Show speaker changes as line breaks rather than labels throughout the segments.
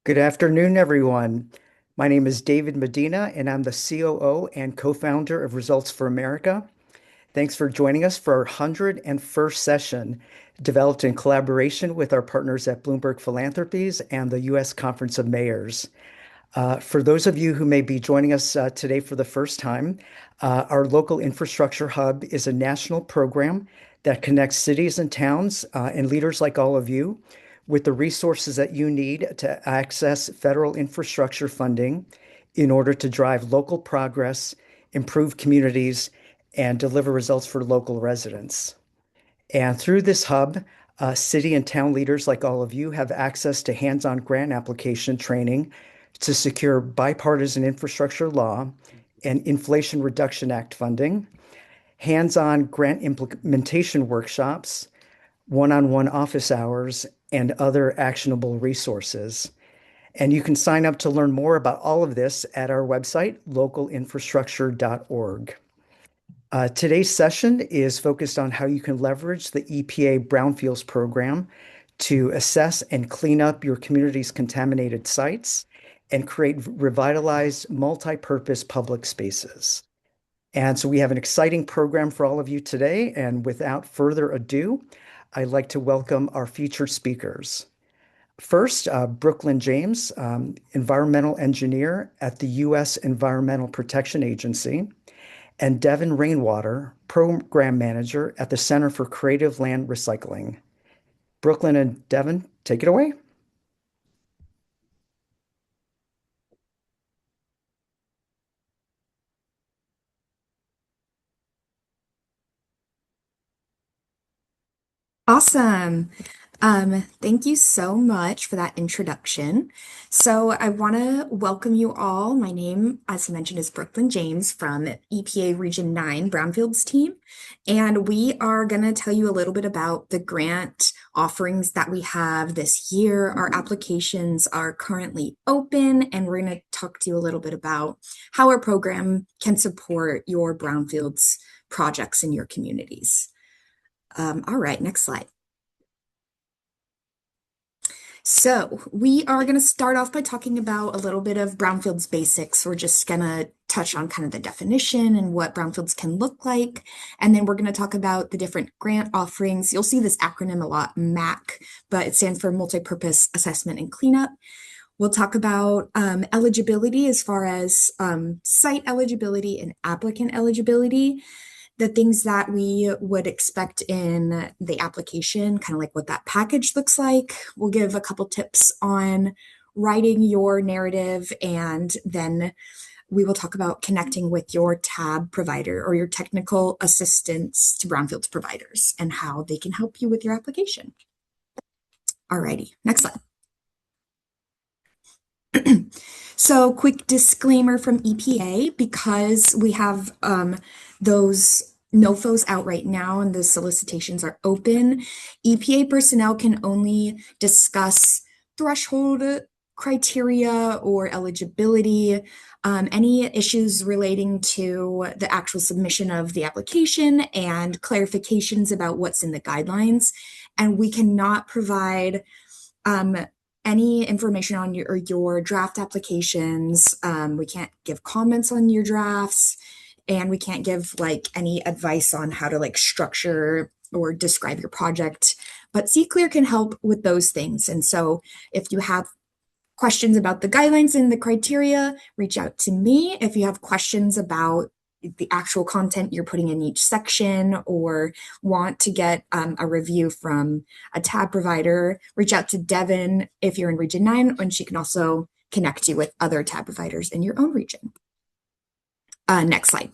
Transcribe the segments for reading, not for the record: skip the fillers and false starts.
Good afternoon, everyone. My name is David Medina, and I'm the COO and co-founder of Results for America. Thanks for joining us for our 101st session, developed in collaboration with our partners at Bloomberg Philanthropies and the U.S. Conference of Mayors. For those of you who may be joining us today for the first time, our local infrastructure hub is a national program that connects cities and towns and leaders like all of you with the resources that you need to access federal infrastructure funding in order to drive local progress, improve communities, and deliver results for local residents. And through this hub, city and town leaders like all of you have access to hands-on grant application training to secure bipartisan infrastructure law and Inflation Reduction Act funding, hands-on grant implementation workshops, one-on-one office hours, and other actionable resources. And you can sign up to learn more about all of this at our website, localinfrastructure.org. Today's session is focused on how you can leverage the EPA Brownfields program to assess and clean up your community's contaminated sites and create revitalized multi-purpose public spaces. And so we have an exciting program for all of you today. And without further ado, I'd like to welcome our featured speakers. First, Brooklyn James, environmental engineer at the U.S. Environmental Protection Agency, and Devin Rainwater, program manager at the Center for Creative Land Recycling. Brooklyn and Devin, take it away.
Awesome. Thank you so much for that introduction. So I want to welcome you all. My name, as you mentioned, is Brooklyn James from EPA Region 9 Brownfields team. And we are going to tell you a little bit about the grant offerings that we have this year. Our applications are currently open, and we're going to talk to you a little bit about how our program can support your brownfields projects in your communities. All right, next slide. So we are going to start off by talking about a little bit of brownfields basics. We're just going to touch on kind of the definition and what brownfields can look like. And then we're going to talk about the different grant offerings. You'll see this acronym a lot, MAC, but it stands for Multi-Purpose Assessment and Cleanup. We'll talk about eligibility as far as site eligibility and applicant eligibility, the things that we would expect in the application, kind of like what that package looks like. We'll give a couple tips on writing your narrative, and then we will talk about connecting with your TAB provider or your technical assistance to Brownfields providers and how they can help you with your application. Alrighty, next slide. So, quick disclaimer from EPA, because we have those NOFOs out right now and the solicitations are open, EPA personnel can only discuss threshold criteria or eligibility, any issues relating to the actual submission of the application and clarifications about what's in the guidelines. And we cannot provide any information on your draft applications. We can't give comments on your drafts, and we can't give like any advice on how to like structure or describe your project. But C-Clear can help with those things. And so if you have questions about the guidelines and the criteria, reach out to me. If you have questions about the actual content you're putting in each section or want to get a review from a tab provider, reach out to Devin if you're in Region 9, and she can also connect you with other tab providers in your own region. Next slide.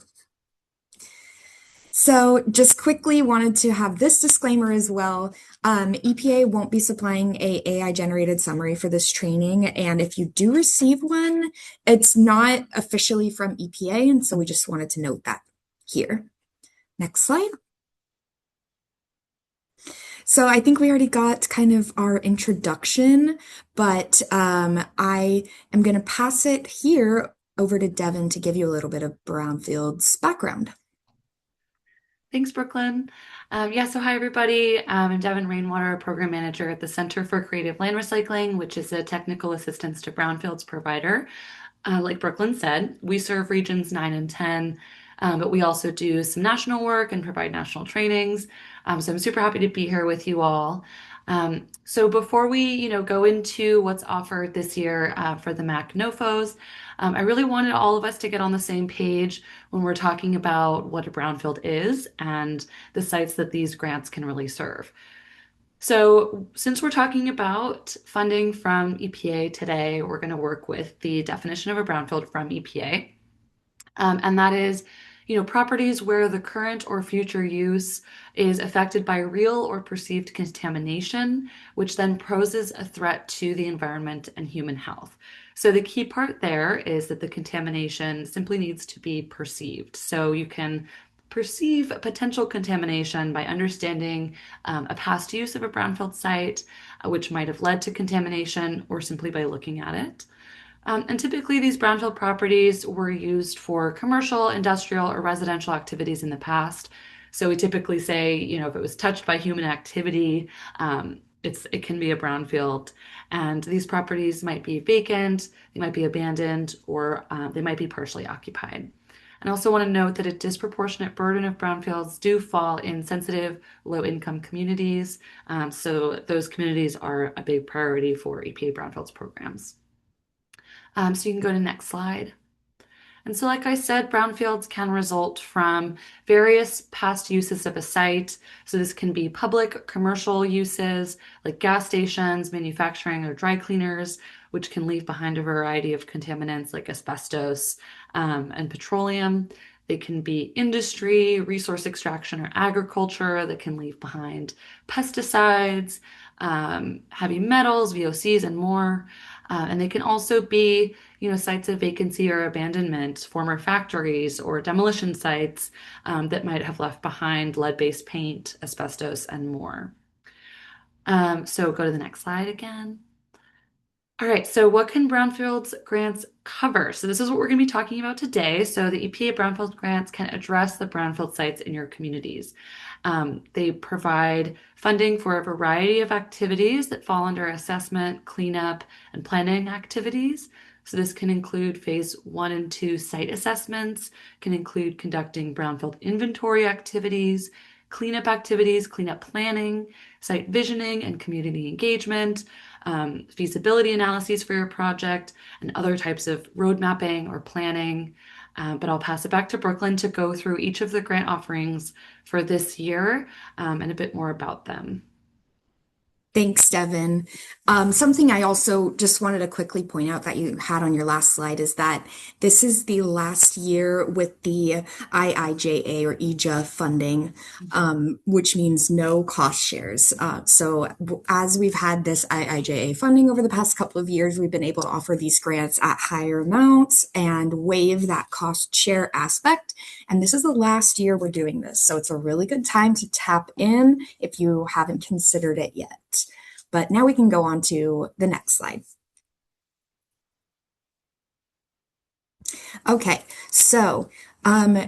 So just quickly wanted to have this disclaimer as well. EPA won't be supplying a AI generated summary for this training. And if you do receive one, it's not officially from EPA. And so we just wanted to note that here. Next slide. So I think we already got kind of our introduction, but I am going to pass it here over to Devin to give you a little bit of Brownfield's background.
Thanks, Brooklyn. So hi everybody. I'm Devin Rainwater, Program Manager at the Center for Creative Land Recycling, which is a technical assistance to Brownfields provider. Like Brooklyn said, we serve regions 9 and 10, but we also do some national work and provide national trainings. So I'm super happy to be here with you all. So before we, go into what's offered this year for the MAC NOFOs, I really wanted all of us to get on the same page when we're talking about what a brownfield is and the sites that these grants can really serve. So, since we're talking about funding from EPA today, we're going to work with the definition of a brownfield from EPA. And that is, properties where the current or future use is affected by real or perceived contamination, which then poses a threat to the environment and human health. So the key part there is that the contamination simply needs to be perceived. So you can perceive potential contamination by understanding a past use of a brownfield site, which might have led to contamination, or simply by looking at it. And typically, these brownfield properties were used for commercial, industrial, or residential activities in the past. So we typically say, if it was touched by human activity, it can be a brownfield. And these properties might be vacant, they might be abandoned, or they might be partially occupied. And I also want to note that a disproportionate burden of brownfields do fall in sensitive, low-income communities. So those communities are a big priority for EPA brownfields programs. So you can go to next slide. And so, like I said, brownfields can result from various past uses of a site. So this can be public, commercial uses like gas stations, manufacturing, or dry cleaners, which can leave behind a variety of contaminants like asbestos and petroleum. They can be industry, resource extraction, or agriculture that can leave behind pesticides, heavy metals, VOCs, and more. And they can also be, sites of vacancy or abandonment, former factories or demolition sites that might have left behind lead-based paint, asbestos, and more. So go to the next slide again. All right, so what can Brownfields grants cover? So this is what we're going to be talking about today. So the EPA Brownfield grants can address the brownfield sites in your communities. They provide funding for a variety of activities that fall under assessment, cleanup, and planning activities. So this can include phase 1 and 2 site assessments, can include conducting brownfield inventory activities, cleanup planning, site visioning, and community engagement, feasibility analyses for your project, and other types of road mapping or planning. But I'll pass it back to Brooklyn to go through each of the grant offerings for this year and a bit more about them.
Thanks, Devin. Something I also just wanted to quickly point out that you had on your last slide is that this is the last year with the IIJA or EJA funding, which means no cost shares. So as we've had this IIJA funding over the past couple of years, we've been able to offer these grants at higher amounts and waive that cost share aspect. And this is the last year we're doing this. So it's a really good time to tap in if you haven't considered it yet. But now we can go on to the next slide. Okay, so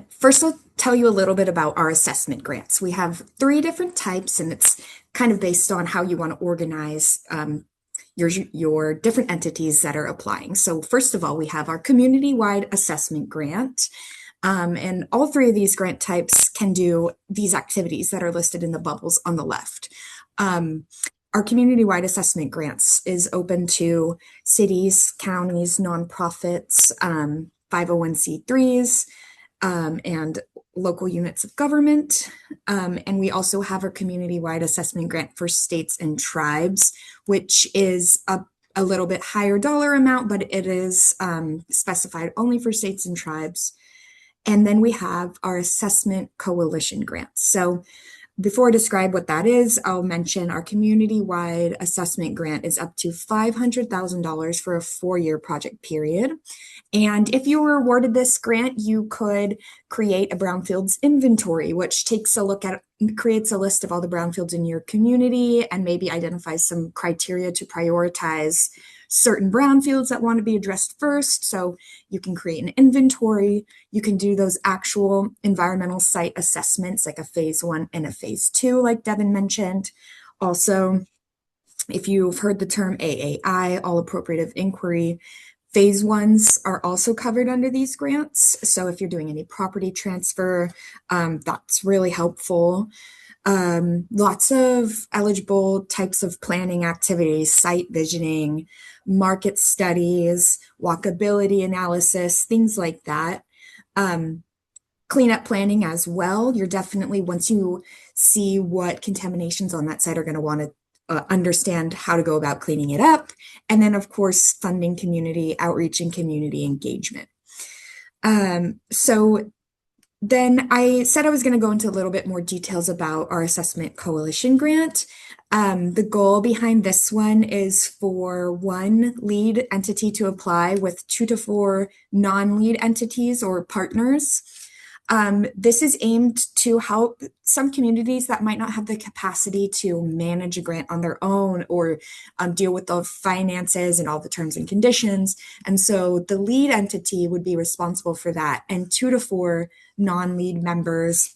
first I'll tell you a little bit about our assessment grants. We have 3 different types, and it's kind of based on how you want to organize your different entities that are applying. So first of all, we have our community-wide assessment grant. And all 3 of these grant types can do these activities that are listed in the bubbles on the left. Our community-wide assessment grants is open to cities, counties, nonprofits, 501c3s, and local units of government. And we also have our community-wide assessment grant for states and tribes, which is a little bit higher dollar amount, but it is specified only for states and tribes. And then we have our assessment coalition grants. So before I describe what that is, I'll mention our community-wide assessment grant is up to $500,000 for a 4-year project period. And if you were awarded this grant, you could create a brownfields inventory, which creates a list of all the brownfields in your community and maybe identifies some criteria to prioritize certain brownfields that want to be addressed first. So you can create an inventory. You can do those actual environmental site assessments, like a phase 1 and a phase 2, like Devin mentioned. Also, if you've heard the term AAI, all appropriative inquiry, phase 1s are also covered under these grants. So if you're doing any property transfer, that's really helpful. Lots of eligible types of planning activities, site visioning, market studies, walkability analysis, things like that. Cleanup planning as well. You're definitely, once you see what contaminations on that site, are going to want to understand how to go about cleaning it up. And then, of course, funding community outreach and community engagement. So then I said I was going to go into a little bit more details about our assessment coalition grant. The goal behind this one is for one lead entity to apply with 2 to 4 non-lead entities or partners. This is aimed to help some communities that might not have the capacity to manage a grant on their own or deal with the finances and all the terms and conditions. And so the lead entity would be responsible for that, and 2 to 4 non-lead members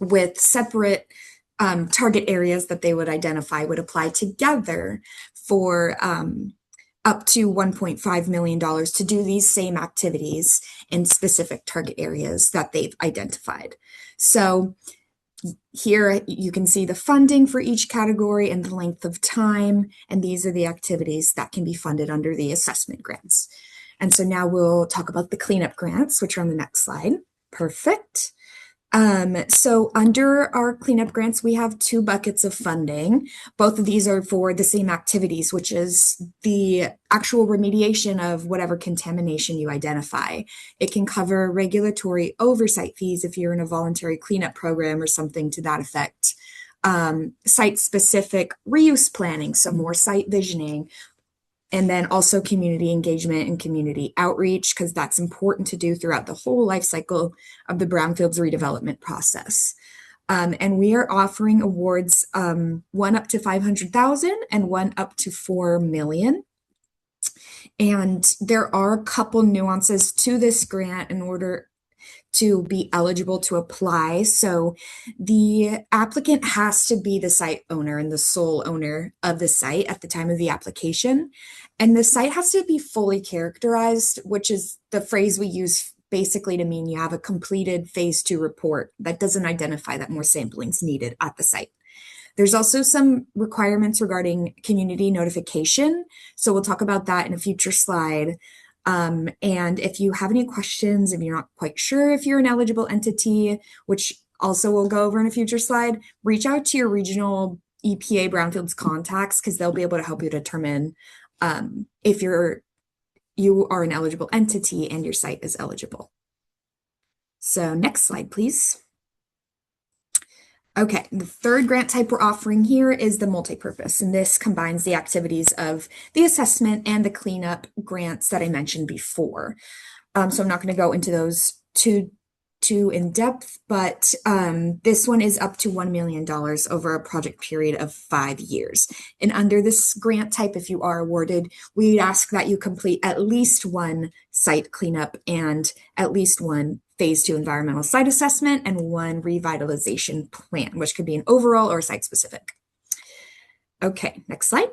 with separate target areas that they would identify would apply together for up to $1.5 million to do these same activities in specific target areas that they've identified. So here you can see the funding for each category and the length of time, and these are the activities that can be funded under the assessment grants. And so now we'll talk about the cleanup grants, which are on the next slide. Perfect. So under our cleanup grants, we have 2 buckets of funding. Both of these are for the same activities, which is the actual remediation of whatever contamination you identify. It can cover regulatory oversight fees if you're in a voluntary cleanup program or something to that effect. Site-specific reuse planning, so more site visioning, and then also community engagement and community outreach, because that's important to do throughout the whole life cycle of the Brownfields redevelopment process. And we are offering awards, one up to $500,000 and one up to $4 million. And there are a couple nuances to this grant in order to be eligible to apply. So the applicant has to be the site owner and the sole owner of the site at the time of the application. And the site has to be fully characterized, which is the phrase we use basically to mean you have a completed phase 2 report that doesn't identify that more sampling is needed at the site. There's also some requirements regarding community notification. So we'll talk about that in a future slide. And if you have any questions, if you're not quite sure if you're an eligible entity, which also we'll go over in a future slide, reach out to your regional EPA Brownfields contacts, because they'll be able to help you determine if you are an eligible entity and your site is eligible. So next slide, please. Okay, the third grant type we're offering here is the multipurpose, and this combines the activities of the assessment and the cleanup grants that I mentioned before. So I'm not going to go into those too in depth, but this one is up to $1 million over a project period of 5 years. And under this grant type, if you are awarded, we'd ask that you complete at least 1 site cleanup and at least 1 phase 2 environmental site assessment and 1 revitalization plan, which could be an overall or site specific. Okay, next slide.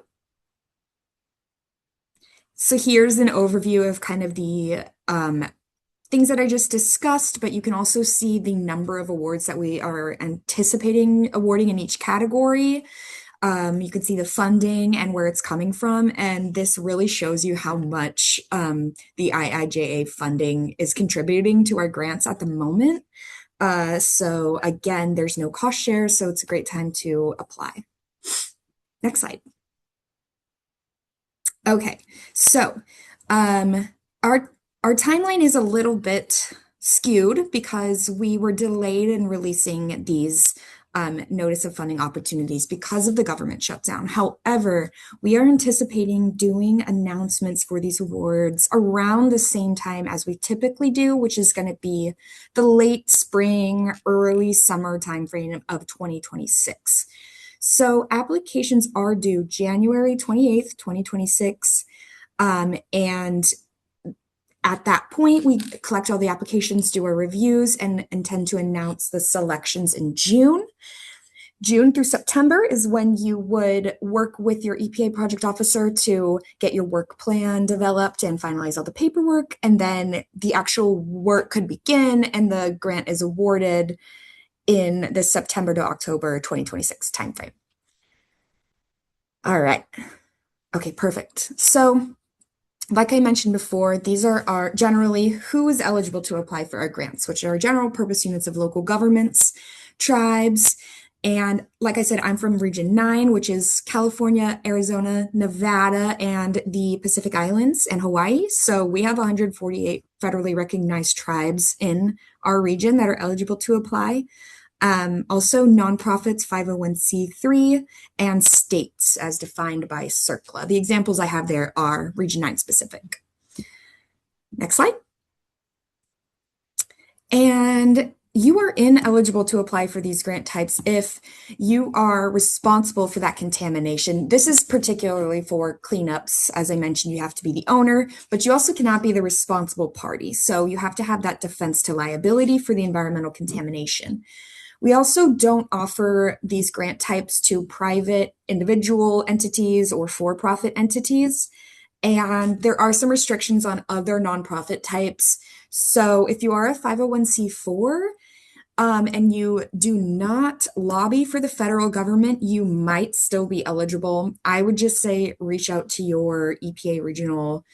So here's an overview of kind of the things that I just discussed, but you can also see the number of awards that we are anticipating awarding in each category. You can see the funding and where it's coming from, and this really shows you how much the IIJA funding is contributing to our grants at the moment. So again, there's no cost share, so it's a great time to apply. Next slide. Okay, so our timeline is a little bit skewed because we were delayed in releasing these notice of funding opportunities because of the government shutdown. However, we are anticipating doing announcements for these awards around the same time as we typically do, which is going to be the late spring, early summer timeframe of 2026. So applications are due January 28th, 2026. And at that point, we collect all the applications, do our reviews, and intend to announce the selections in June. June through September is when you would work with your EPA project officer to get your work plan developed and finalize all the paperwork. And then the actual work could begin and the grant is awarded in the September to October 2026 timeframe. All right. Okay, perfect. So like I mentioned before, these are generally who is eligible to apply for our grants, which are general purpose units of local governments, tribes, and like I said, I'm from Region 9, which is California, Arizona, Nevada, and the Pacific Islands and Hawaii. So we have 148 federally recognized tribes in our region that are eligible to apply. Also nonprofits, 501c3, and states as defined by CERCLA. The examples I have there are Region 9 specific. Next slide. And you are ineligible to apply for these grant types if you are responsible for that contamination. This is particularly for cleanups. As I mentioned, you have to be the owner, but you also cannot be the responsible party. So you have to have that defense to liability for the environmental contamination. We also don't offer these grant types to private individual entities or for-profit entities. And there are some restrictions on other nonprofit types. So if you are a 501c4 and you do not lobby for the federal government, you might still be eligible. I would just say reach out to your EPA regional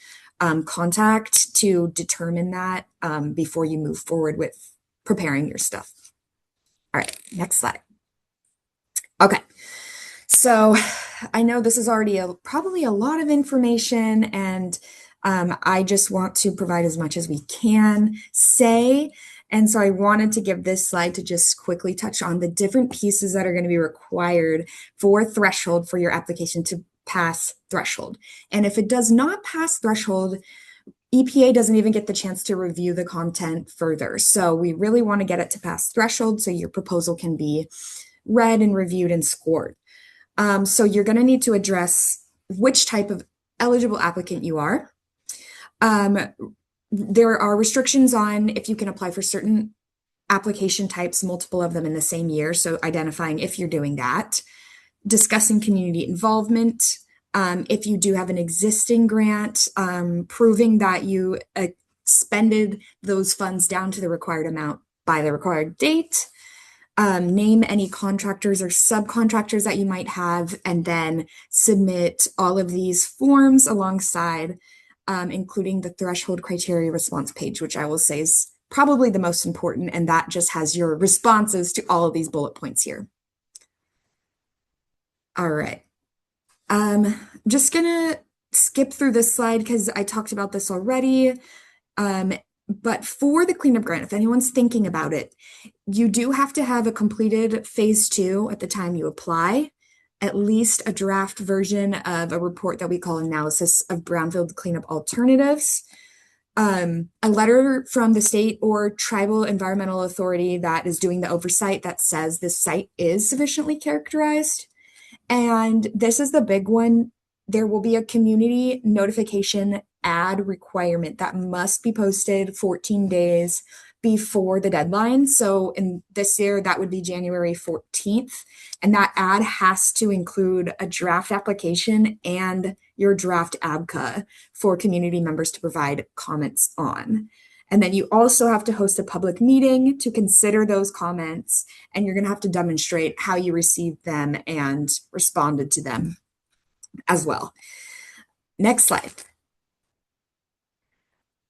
contact to determine that before you move forward with preparing your stuff. All right, next slide. Okay, so I know this is already probably a lot of information, and I just want to provide as much as we can say. And so I wanted to give this slide to just quickly touch on the different pieces that are going to be required for threshold for your application to pass threshold. And if it does not pass threshold, EPA doesn't even get the chance to review the content further. So we really want to get it to pass threshold so your proposal can be read and reviewed and scored. So you're going to need to address which type of eligible applicant you are. There are restrictions on if you can apply for certain application types, multiple of them in the same year. So identifying if you're doing that, discussing community involvement. If you do have an existing grant, proving that you expended those funds down to the required amount by the required date, name any contractors or subcontractors that you might have, and then submit all of these forms alongside, including the threshold criteria response page, which I will say is probably the most important, and that just has your responses to all of these bullet points here. All right. Just gonna skip through this slide because I talked about this already. But for the cleanup grant, if anyone's thinking about it, you do have to have a completed phase 2 at the time you apply, at least a draft version of a report that we call analysis of brownfield cleanup alternatives, a letter from the state or tribal environmental authority that is doing the oversight that says this site is sufficiently characterized. And this is the big one. There will be a community notification ad requirement that must be posted 14 days before the deadline. So in this year, that would be January 14th. And that ad has to include a draft application and your draft ABCA for community members to provide comments on. And then you also have to host a public meeting to consider those comments, and you're going to have to demonstrate how you received them and responded to them as well. Next slide.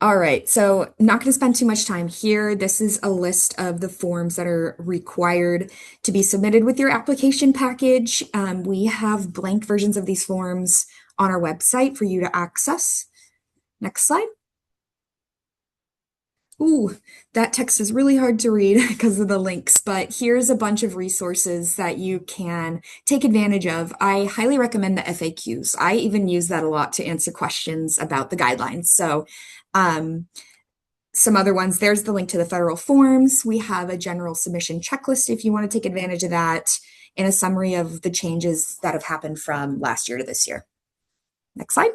All right, so not going to spend too much time here. This is a list of the forms that are required to be submitted with your application package. We have blank versions of these forms on our website for you to access. Next slide. Ooh, that text is really hard to read because of the links, but here's a bunch of resources that you can take advantage of. I highly recommend the FAQs. I even use that a lot to answer questions about the guidelines. So some other ones, there's the link to the federal forms. We have a general submission checklist if you want to take advantage of that, and a summary of the changes that have happened from last year to this year. Next slide.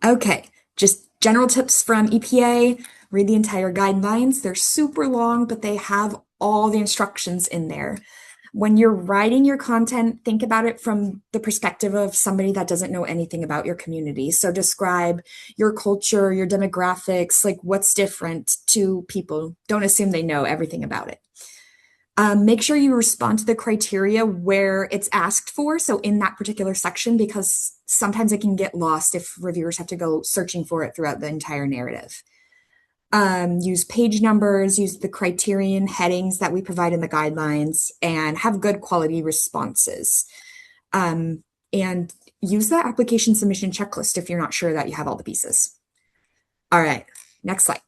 Okay, just general tips from EPA. Read the entire guidelines. They're super long, but they have all the instructions in there. When you're writing your content, think about it from the perspective of somebody that doesn't know anything about your community. So describe your culture, your demographics, like what's different to people. Don't assume they know everything about it. Make sure you respond to the criteria where it's asked for. So in that particular section, because sometimes it can get lost if reviewers have to go searching for it throughout the entire narrative. Use page numbers, use the criterion headings that we provide in the guidelines, and have good quality responses. And use the application submission checklist if you're not sure that you have all the pieces. All right, next slide.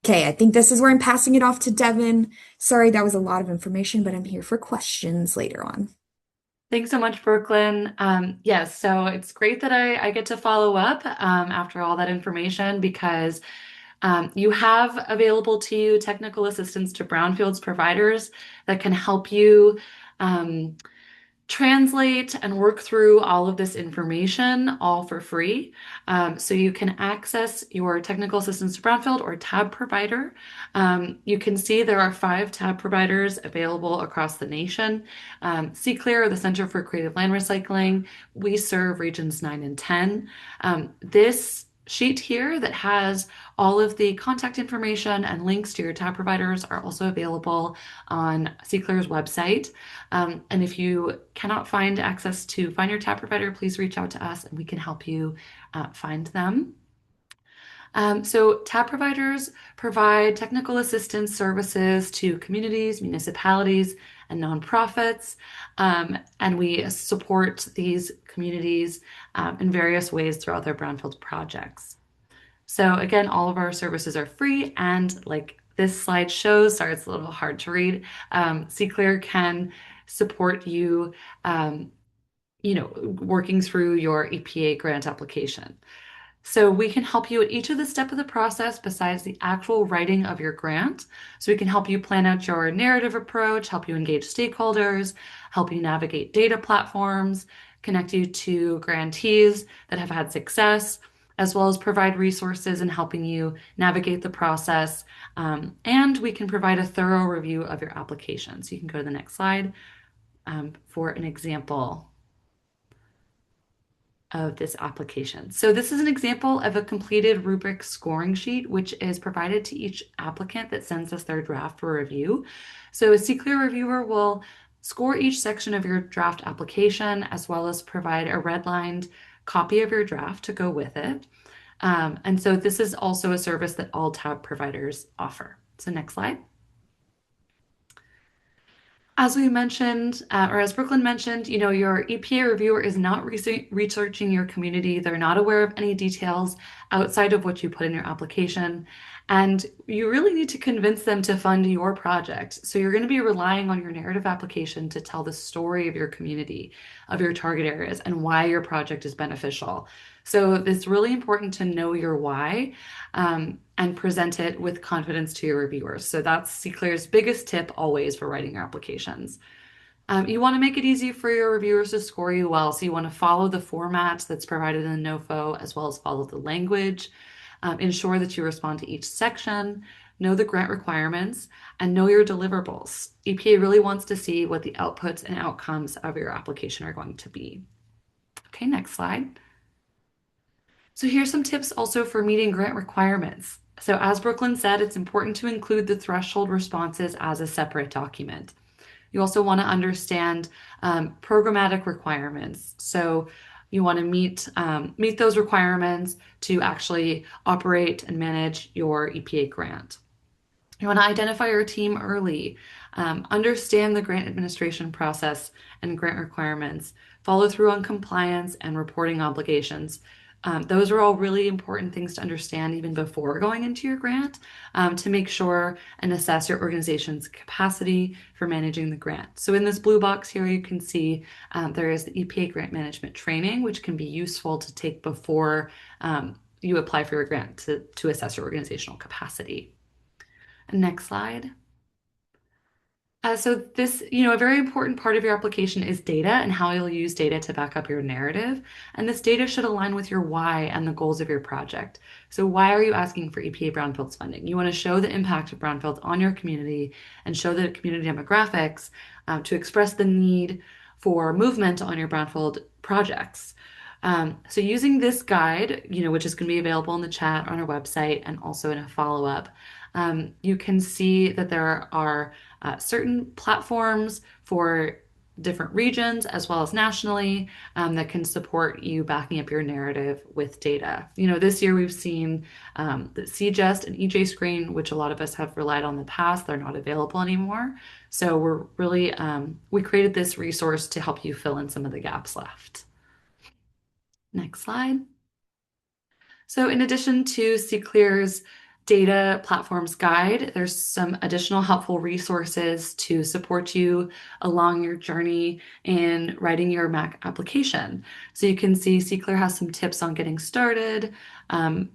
Okay, I think this is where I'm passing it off to Devin. Sorry, that was a lot of information, but I'm here for questions later on.
Thanks so much, Brooklyn. Yes, so it's great that I get to follow up after all that information because you have available to you technical assistance to Brownfields providers that can help you translate and work through all of this information all for free. So you can access your technical assistance to Brownfield or tab provider. You can see there are 5 tab providers available across the nation. CClear, the Center for Creative Land Recycling, we serve regions 9 and 10. This sheet here that has all of the contact information and links to your tab providers are also available on CClear's website. And if you cannot find access to find your tab provider, please reach out to us and we can help you find them. So tab providers provide technical assistance services to communities, municipalities, and nonprofits. And we support these communities in various ways throughout their Brownfield projects. So again, all of our services are free, and like this slide shows, sorry, it's a little hard to read. CClear can support you, working through your EPA grant application. So we can help you at each of the steps of the process besides the actual writing of your grant. So we can help you plan out your narrative approach, help you engage stakeholders, help you navigate data platforms, connect you to grantees that have had success, as well as provide resources in helping you navigate the process. And we can provide a thorough review of your application. So you can go to the next slide for an example of this application. So this is an example of a completed rubric scoring sheet, which is provided to each applicant that sends us their draft for review. So a CClear reviewer will score each section of your draft application, as well as provide a redlined copy of your draft to go with it. And so this is also a service that all tab providers offer. So next slide. As we mentioned, or as Brooklyn mentioned, your EPA reviewer is not researching your community. They're not aware of any details outside of what you put in your application. And you really need to convince them to fund your project. So you're going to be relying on your narrative application to tell the story of your community, of your target areas, and why your project is beneficial. So it's really important to know your why and present it with confidence to your reviewers. So that's CClear's biggest tip always for writing your applications. You want to make it easy for your reviewers to score you well. So you want to follow the format that's provided in the NOFO, as well as follow the language. Ensure that you respond to each section, know the grant requirements, and know your deliverables. EPA really wants to see what the outputs and outcomes of your application are going to be. Okay, next slide. So here's some tips also for meeting grant requirements. So as Brooklyn said, it's important to include the threshold responses as a separate document. You also want to understand programmatic requirements. So you want to meet those requirements to actually operate and manage your EPA grant. You want to identify your team early, understand the grant administration process and grant requirements, follow through on compliance and reporting obligations. Those are all really important things to understand even before going into your grant to make sure and assess your organization's capacity for managing the grant. So in this blue box here, you can see there is the EPA grant management training, which can be useful to take before you apply for your grant to assess your organizational capacity. And next slide. So this, a very important part of your application is data and how you'll use data to back up your narrative. And this data should align with your why and the goals of your project. So why are you asking for EPA Brownfields funding? You want to show the impact of brownfields on your community and show the community demographics to express the need for movement on your brownfield projects. So using this guide, which is going to be available in the chat on our website and also in a follow-up, you can see that there are certain platforms for different regions as well as nationally that can support you backing up your narrative with data. This year we've seen the CGEST and EJ Screen, which a lot of us have relied on in the past, they're not available anymore. So we're really, we created this resource to help you fill in some of the gaps left. Next slide. So in addition to CClear's data platforms guide, there's some additional helpful resources to support you along your journey in writing your Mac application. So you can see CClear has some tips on getting started.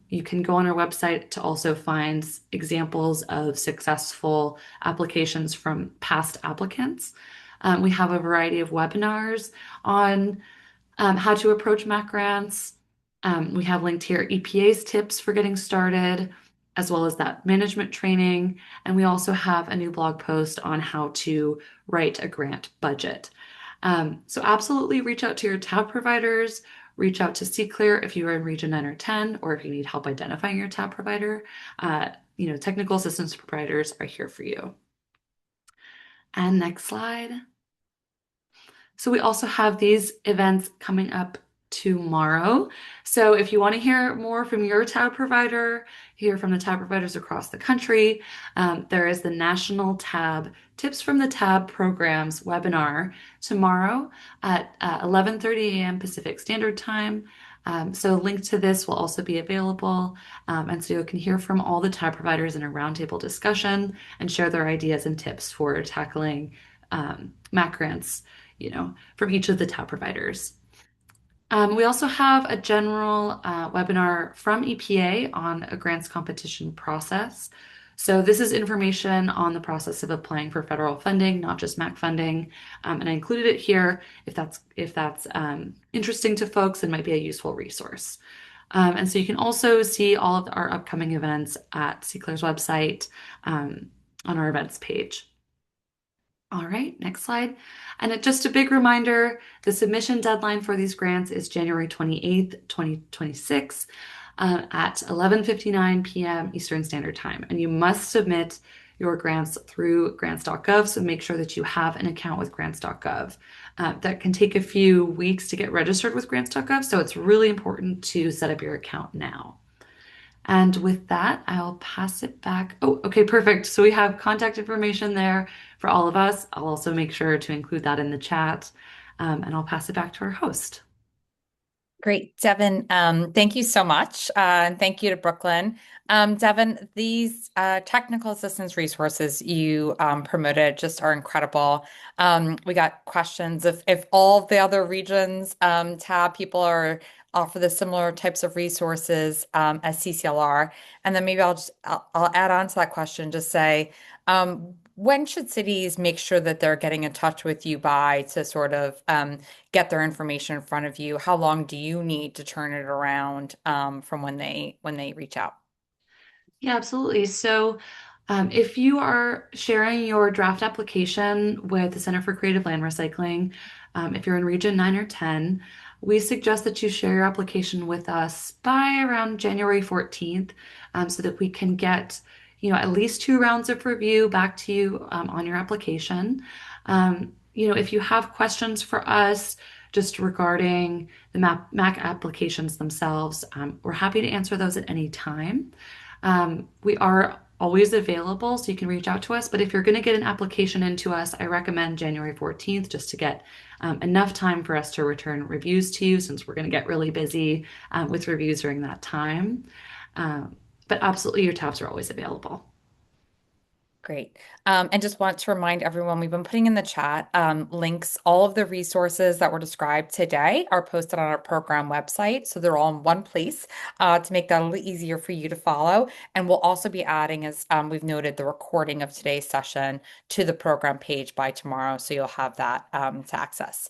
You can go on our website to also find examples of successful applications from past applicants. We have a variety of webinars on how to approach Mac grants. We have linked here EPA's tips for getting started, as well as that management training. And we also have a new blog post on how to write a grant budget. So absolutely reach out to your tab providers, reach out to CClear if you are in Region 9 or 10, or if you need help identifying your tab provider. Technical assistance providers are here for you. And next slide. So we also have these events coming up tomorrow. So if you want to hear more from your tab provider, hear from the tab providers across the country, there is the National Tab Tips from the Tab Programs webinar tomorrow at 11:30 a.m. Pacific Standard Time. So a link to this will also be available. And so you can hear from all the tab providers in a roundtable discussion and share their ideas and tips for tackling MAC grants from each of the tab providers. We also have a general webinar from EPA on a grants competition process. So this is information on the process of applying for federal funding, not just MAC funding. And I included it here if that's interesting to folks and might be a useful resource. And so you can also see all of our upcoming events at CClear's website on our events page. All right, next slide. And just a big reminder, the submission deadline for these grants is January 28th, 2026 at 11:59 p.m. Eastern Standard Time. And you must submit your grants through grants.gov, so make sure that you have an account with grants.gov. That can take a few weeks to get registered with grants.gov, so it's really important to set up your account now. And with that, I'll pass it back. Oh, okay, perfect. So we have contact information there for all of us. I'll also make sure to include that in the chat, and I'll pass it back to our host.
Great, Devin. Thank you so much. And thank you to Brooklyn. Devin, these technical assistance resources you promoted just are incredible. We got questions if all the other regions tab people are offer the similar types of resources as CCLR. And then maybe I'll add on to that question, just say, when should cities make sure that they're getting in touch with you by to sort of get their information in front of you? How long do you need to turn it around from when they reach out?
Yeah, absolutely. So if you are sharing your draft application with the Center for Creative Land Recycling, if you're in Region 9 or 10, we suggest that you share your application with us by around January 14th so that we can get at least 2 rounds of review back to you on your application. If you have questions for us just regarding the MAC applications themselves, we're happy to answer those at any time. We are always available, so you can reach out to us. But if you're going to get an application into us, I recommend January 14th just to get enough time for us to return reviews to you, since we're going to get really busy with reviews during that time. But absolutely, your tabs are always available.
Great. And just want to remind everyone, we've been putting in the chat links. All of the resources that were described today are posted on our program website. So they're all in one place to make that a little easier for you to follow. And we'll also be adding, as we've noted, the recording of today's session to the program page by tomorrow. So you'll have that to access.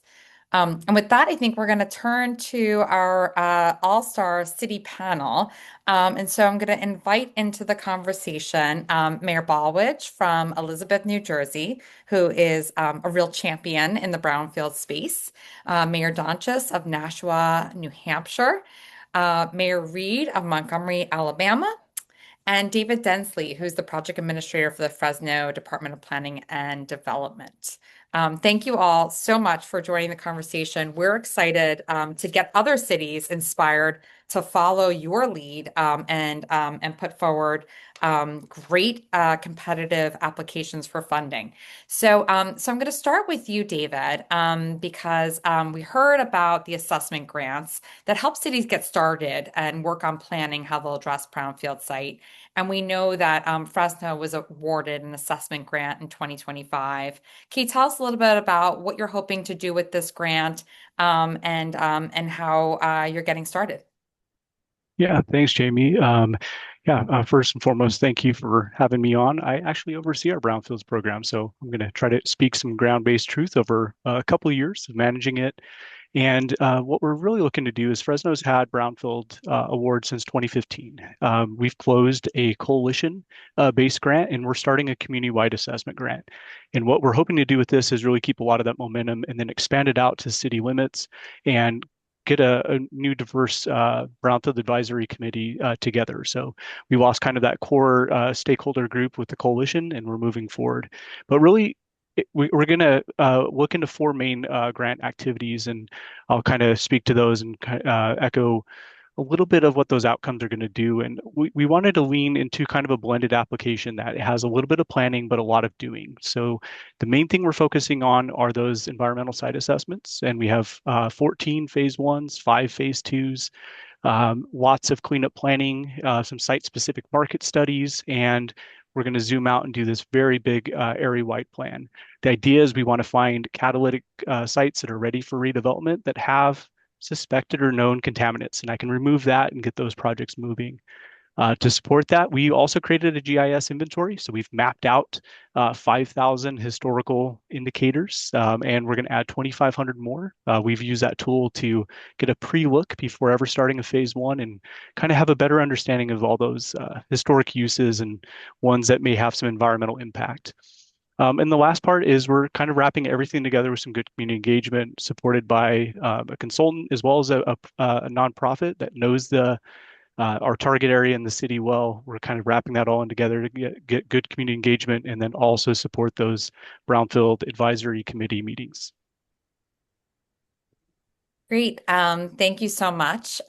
And with that, I think we're going to turn to our All-Star City panel. And so I'm going to invite into the conversation Mayor Ballwich from Elizabeth, New Jersey, who is a real champion in the Brownfield space, Mayor Donches of Nashua, New Hampshire, Mayor Reed of Montgomery, Alabama, and David Densley, who's the project administrator for the Fresno Department of Planning and Development. Thank you all so much for joining the conversation. We're excited to get other cities inspired to follow your lead and put forward great competitive applications for funding. So I'm going to start with you, David, because we heard about the assessment grants that help cities get started and work on planning how they'll address brownfield site. And we know that Fresno was awarded an assessment grant in 2025. Can you tell us a little bit about what you're hoping to do with this grant and how you're getting started?
Yeah, thanks, Jamie. First and foremost, thank you for having me on. I actually oversee our Brownfields program, so I'm going to try to speak some ground-based truth over a couple of years of managing it. And what we're really looking to do is Fresno's had Brownfield awards since 2015. We've closed a coalition-based grant, and we're starting a community-wide assessment grant. And what we're hoping to do with this is really keep a lot of that momentum and then expand it out to city limits and get a new diverse Brownfield Advisory Committee together. So we lost kind of that core stakeholder group with the coalition, and we're moving forward. But really, we're going to look into four main grant activities, and I'll kind of speak to those and echo a little bit of what those outcomes are going to do. And we wanted to lean into kind of a blended application that has a little bit of planning, but a lot of doing. So the main thing we're focusing on are those environmental site assessments. And we have 14 phase ones, 5 phase twos, lots of cleanup planning, some site-specific market studies, and we're going to zoom out and do this very big area-wide plan. The idea is we want to find catalytic sites that are ready for redevelopment that have suspected or known contaminants, and I can remove that and get those projects moving. To support that, we also created a GIS inventory. So we've mapped out 5,000 historical indicators, and we're going to add 2,500 more. We've used that tool to get a pre-look before ever starting a phase one and kind of have a better understanding of all those historic uses and ones that may have some environmental impact. And the last part is we're kind of wrapping everything together with some good community engagement supported by a consultant as well as a nonprofit that knows our target area in the city well. We're kind of wrapping that all in together to get good community engagement and then also support those Brownfield Advisory Committee meetings.
Great. Thank you so much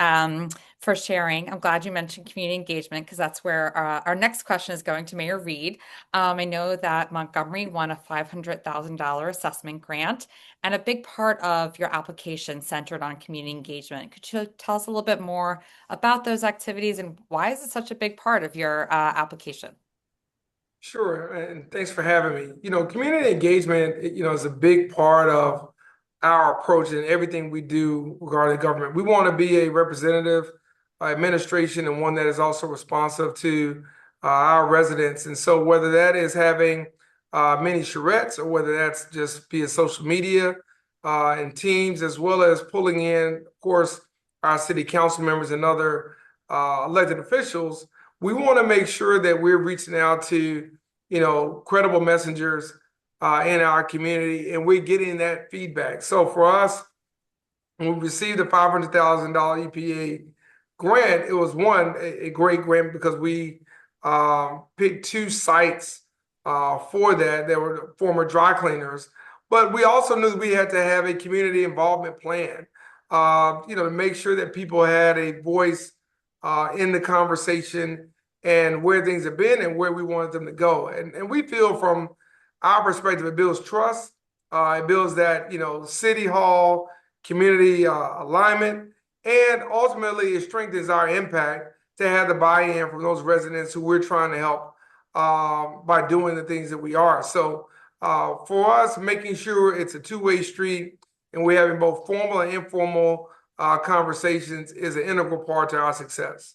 for sharing. I'm glad you mentioned community engagement because that's where our next question is going to Mayor Reed. I know that Montgomery won a $500,000 assessment grant, and a big part of your application centered on community engagement. Could you tell us a little bit more about those activities and why is it such a big part of your application?
Sure, and thanks for having me. Community engagement, is a big part of our approach in everything we do regarding government. We want to be a representative administration and one that is also responsive to our residents. And so whether that is having many charrettes or whether that's just via social media and teams, as well as pulling in, of course, our city council members and other elected officials, we want to make sure that we're reaching out to, credible messengers in our community, and we're getting that feedback. So for us, when we received a $500,000 EPA grant, it was a great grant because we picked 2 sites for that. They were former dry cleaners, but we also knew that we had to have a community involvement plan, to make sure that people had a voice in the conversation and where things have been and where we wanted them to go. And we feel from our perspective, it builds trust. It builds that, city hall, community alignment, and ultimately it strengthens our impact to have the buy-in from those residents who we're trying to help by doing the things that we are. So for us, making sure it's a two-way street and we're having both formal and informal conversations is an integral part to our success.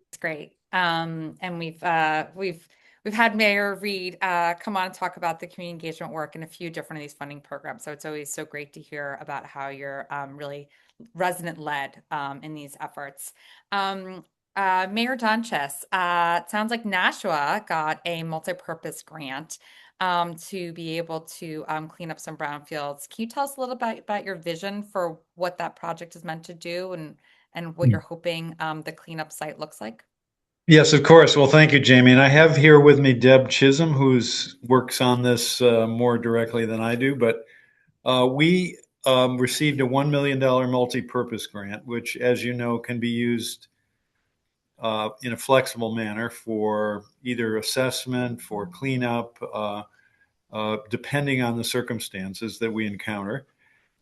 It's great. And we've had Mayor Reed come on and talk about the community engagement work in a few different of these funding programs. So it's always so great to hear about how you're really resident led in these efforts. Mayor Donches, it sounds like Nashua got a multi-purpose grant to be able to clean up some brownfields. Can you tell us a little bit about your vision for what that project is meant to do and what you're hoping the cleanup site looks like?
Yes, of course. Well, thank you, Jamie. And I have here with me Deb Chisholm, who's works on this more directly than I do. But we received a $1 million multi-purpose grant, which, as you know, can be used in a flexible manner for either assessment, for cleanup, depending on the circumstances that we encounter.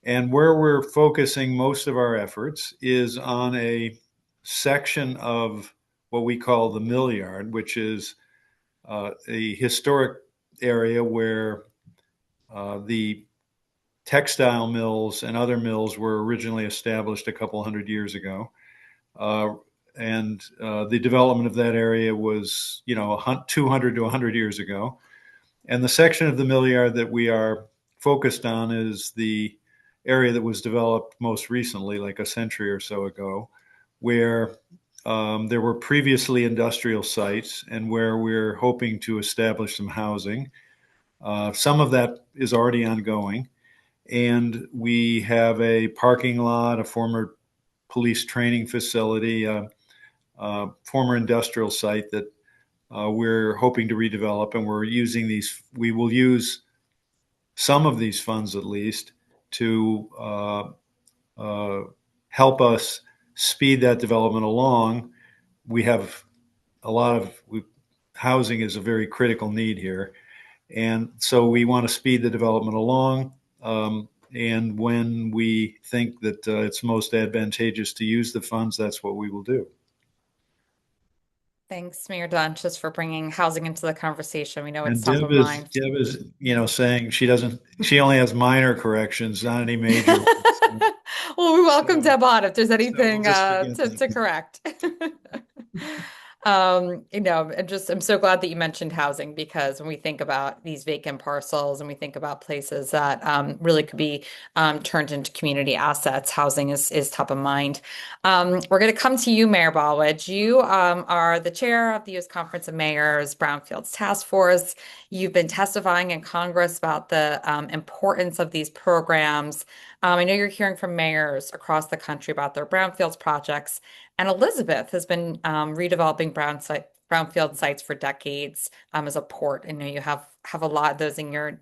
And where we're focusing most of our efforts is on a section of what we call the mill yard, which is a historic area where the textile mills and other mills were originally established a couple hundred years ago. And the development of that area was, 200 to 100 years ago. And the section of the mill yard that we are focused on is the area that was developed most recently, like a century or so ago, where there were previously industrial sites and where we're hoping to establish some housing. Some of that is already ongoing. And we have a parking lot, a former police training facility, former industrial site that we're hoping to redevelop. And we will use some of these funds at least to help us speed that development along. We have housing is a very critical need here. And so we want to speed the development along. And when we think that it's most advantageous to use the funds, that's what we will do.
Thanks, Mayor Dunn, just for bringing housing into the conversation. We know it's
And
top of mind.
Deb is, saying she only has minor corrections, not any major ones.
Well, we welcome Deb on if there's anything
we'll
to correct. I'm so glad that you mentioned housing, because when we think about these vacant parcels and we think about places that really could be turned into community assets, housing is top of mind. We're going to come to you, Mayor Ballwedge. You are the chair of the U.S. Conference of Mayors Brownfields Task Force. You've been testifying in Congress about the importance of these programs. I know you're hearing from mayors across the country about their brownfields projects, and Elizabeth has been redeveloping brownfield sites for decades as a port. I know you have a lot of those in your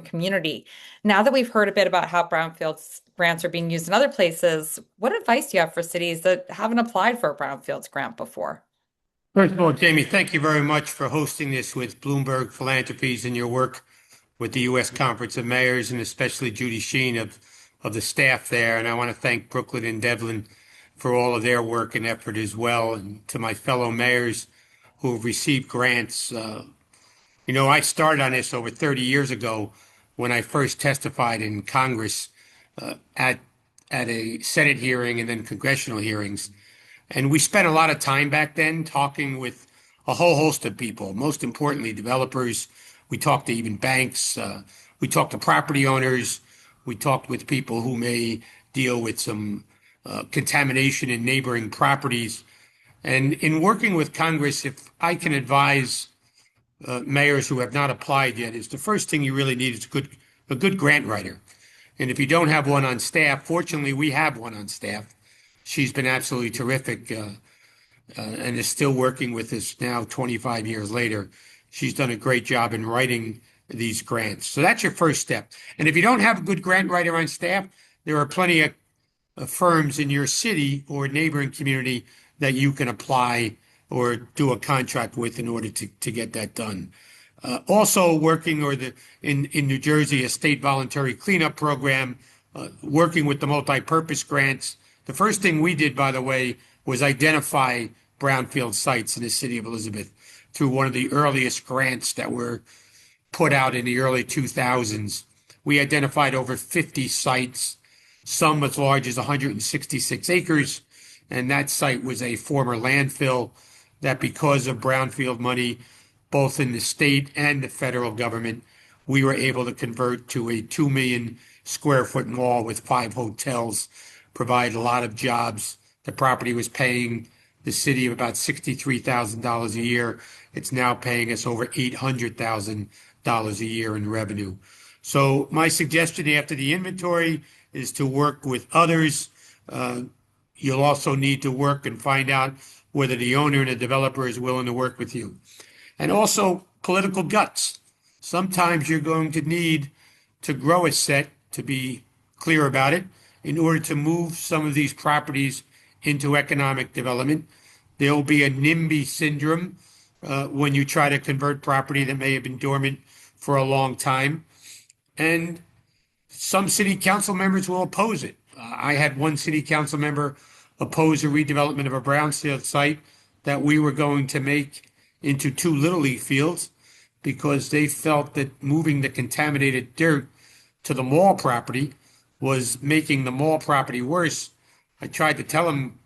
community. Now that we've heard a bit about how brownfields grants are being used in other places, what advice do you have for cities that haven't applied for a brownfields grant before?
First of all, Jamie, thank you very much for hosting this with Bloomberg Philanthropies and your work with the U.S. Conference of Mayors, and especially Judy Sheen of the staff there. And I want to thank Brooklyn and Devlin for all of their work and effort as well. And to my fellow mayors who have received grants, I started on this over 30 years ago when I first testified in Congress at a Senate hearing and then congressional hearings. And we spent a lot of time back then talking with a whole host of people, most importantly, developers. We talked to even banks. We talked to property owners. We talked with people who may deal with some contamination in neighboring properties. And in working with Congress, if I can advise mayors who have not applied yet, is the first thing you really need is a good grant writer. And if you don't have one on staff, fortunately, we have one on staff. She's been absolutely terrific and is still working with us now 25 years later. She's done a great job in writing these grants. So that's your first step. And if you don't have a good grant writer on staff, there are plenty of firms in your city or neighboring community that you can apply or do a contract with in order to get that done. Also working in New Jersey, a state voluntary cleanup program, working with the multi-purpose grants. The first thing we did, by the way, was identify brownfield sites in the city of Elizabeth. through one of the earliest grants that were put out in the early 2000s. We identified over 50 sites, some as large as 166 acres, and that site was a former landfill that, because of brownfield money, both in the state and the federal government, we were able to convert to a 2 million square foot mall with 5 hotels, provide a lot of jobs. The property was paying the city of about $63,000 a year. It's now paying us over $800,000 a year in revenue. So my suggestion after the inventory is to work with others. You'll also need to work and find out whether the owner and the developer is willing to work with you. And also political guts. Sometimes you're going to need to grow a set, to be clear about it, in order to move some of these properties into economic development. There will be a NIMBY syndrome when you try to convert property that may have been dormant for a long time. And some city council members will oppose it. I had one city council member oppose a redevelopment of a Brownfield site that we were going to make into 2 Little League fields because they felt that moving the contaminated dirt to the mall property was making the mall property worse. I tried to tell them,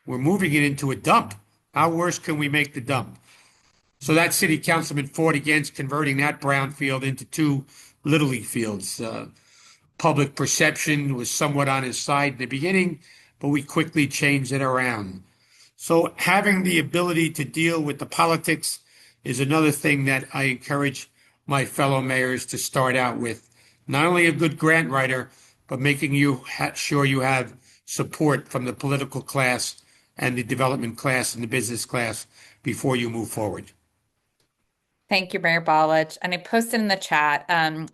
we're moving it into a dump. How worse can we make the dump? So that city councilman fought against converting that brownfield into 2 Little League fields. Public perception was somewhat on his side in the beginning, but we quickly changed it around. So having the ability to deal with the politics is another thing that I encourage my fellow mayors to start out with. Not only a good grant writer, but making sure you have support from the political class and the development class and the business class before you move forward.
Thank you, Mayor Ballage. And I posted in the chat,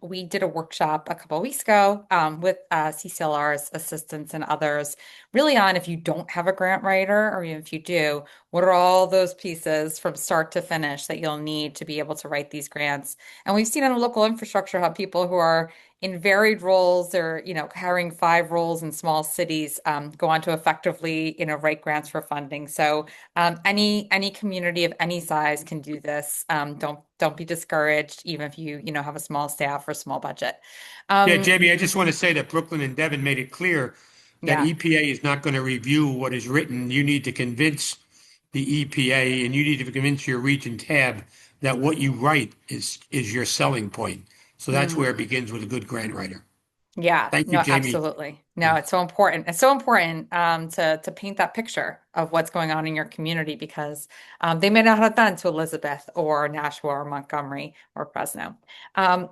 we did a workshop a couple of weeks ago with CCLR's assistants and others, really on if you don't have a grant writer, or even if you do, what are all those pieces from start to finish that you'll need to be able to write these grants? And we've seen in the local infrastructure how people who are in varied roles or, carrying 5 roles in small cities go on to effectively, write grants for funding. So any community of any size can do this. Don't be discouraged, even if you have a small staff or small budget.
Yeah, Jamie, I just want to say that Brooklyn and Devin made it clear that
Yeah.
EPA is not going to review what is written. You need to convince the EPA, and you need to convince your region tab that what you write is your selling point. So that's where it begins with a good grant writer.
Yeah,
Thank you,
no,
Jamie.
absolutely. No, it's so important. It's so important to paint that picture of what's going on in your community because they may not have done to Elizabeth or Nashua or Montgomery or Fresno.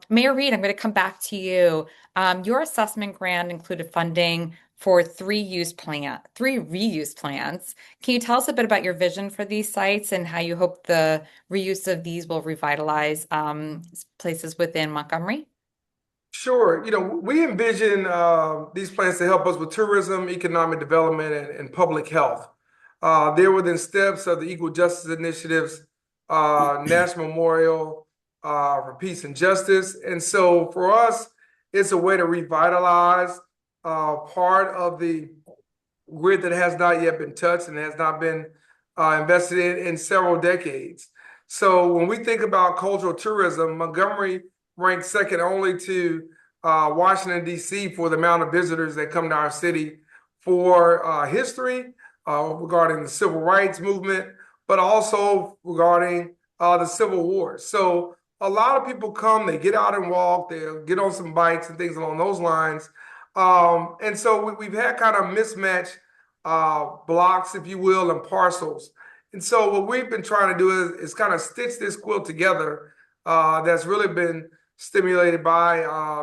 Mayor Reed, I'm going to come back to you. Your assessment grant included funding for 3 reuse plans. Can you tell us a bit about your vision for these sites and how you hope the reuse of these will revitalize places within Montgomery?
Sure. We envision these plans to help us with tourism, economic development, and public health. They're within steps of the Equal Justice Initiative's National Memorial for Peace and Justice. And so for us, it's a way to revitalize part of the grid that has not yet been touched and has not been invested in several decades. So when we think about cultural tourism, Montgomery ranks second only to Washington, D.C. for the amount of visitors that come to our city for history regarding the civil rights movement, but also regarding the Civil War. So a lot of people come, they get out and walk, they'll get on some bikes and things along those lines. And so we've had kind of mismatched blocks, if you will, and parcels. And so what we've been trying to do is kind of stitch this quilt together that's really been stimulated by